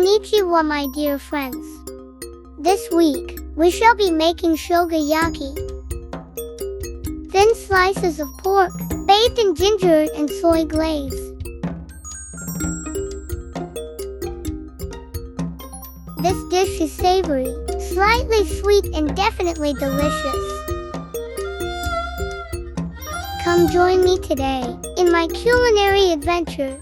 Konnichiwa, my dear friends. This week, we shall be making shogayaki. Thin slices of pork, bathed in ginger and soy glaze. This dish is savory, slightly sweet and definitely delicious. Come join me today in my culinary adventure.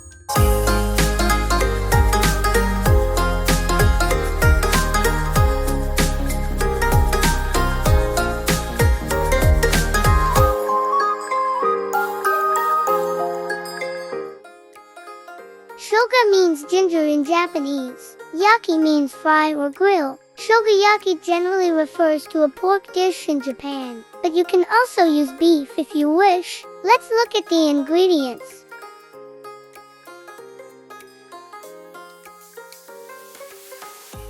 Shoga means ginger in Japanese. Yaki means fry or grill. Shogayaki generally refers to a pork dish in Japan, but you can also use beef if you wish. Let's look at the ingredients.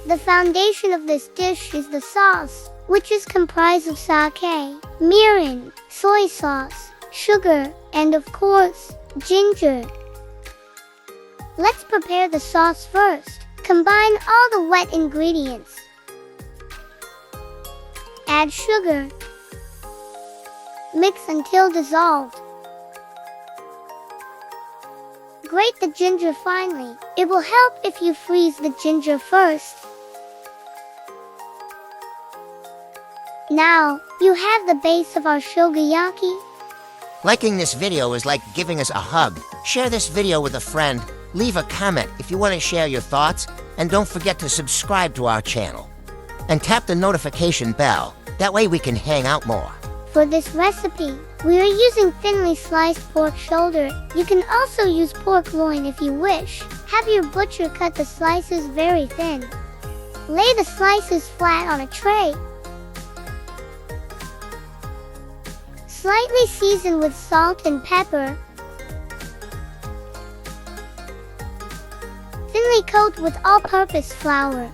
The foundation of this dish is the sauce, which is comprised of sake, mirin, soy sauce, sugar, and of course, ginger. Let's prepare the sauce first. Combine all the wet ingredients. Add sugar. Mix until dissolved. Grate the ginger finely. It will help if you freeze the ginger first. Now, you have the base of our shogayaki. Liking this video is like giving us a hug. Share this video with a friend. Leave a comment if you want to share your thoughts, and don't forget to subscribe to our channel. And tap the notification bell, that way we can hang out more. For this recipe, we are using thinly sliced pork shoulder. You can also use pork loin if you wish. Have your butcher cut the slices very thin. Lay the slices flat on a tray. Slightly season with salt and pepper. Thinly coat with all-purpose flour.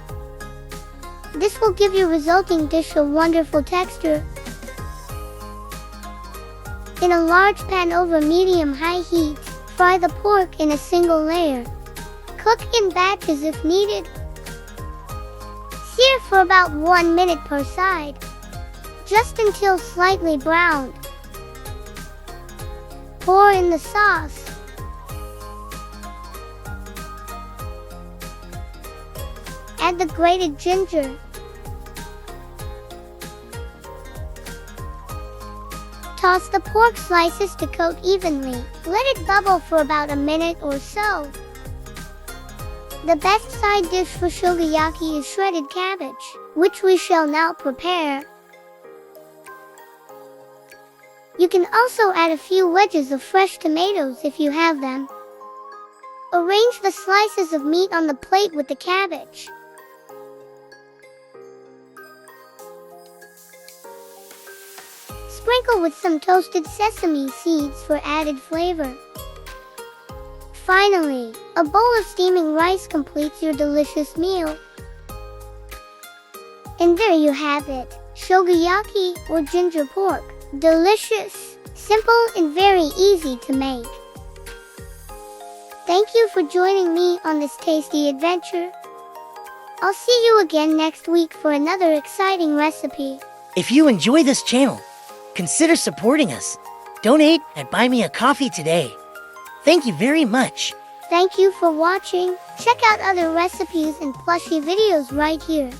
This will give your resulting dish a wonderful texture. In a large pan over medium-high heat, fry the pork in a single layer. Cook in batches if needed. Sear for about 1 minute per side, just until slightly browned. Pour in the sauce. Add the grated ginger. Toss the pork slices to coat evenly. Let it bubble for about a minute or so. The best side dish for shogayaki is shredded cabbage, which we shall now prepare. You can also add a few wedges of fresh tomatoes if you have them. Arrange the slices of meat on the plate with the cabbage. Sprinkle with some toasted sesame seeds for added flavor. Finally, a bowl of steaming rice completes your delicious meal. And there you have it, shogayaki or ginger pork. Delicious, simple, and very easy to make. Thank you for joining me on this tasty adventure. I'll see you again next week for another exciting recipe. If you enjoy this channel, consider supporting us. Donate and buy me a coffee today. Thank you very much. Thank you for watching. Check out other recipes and plushy videos right here.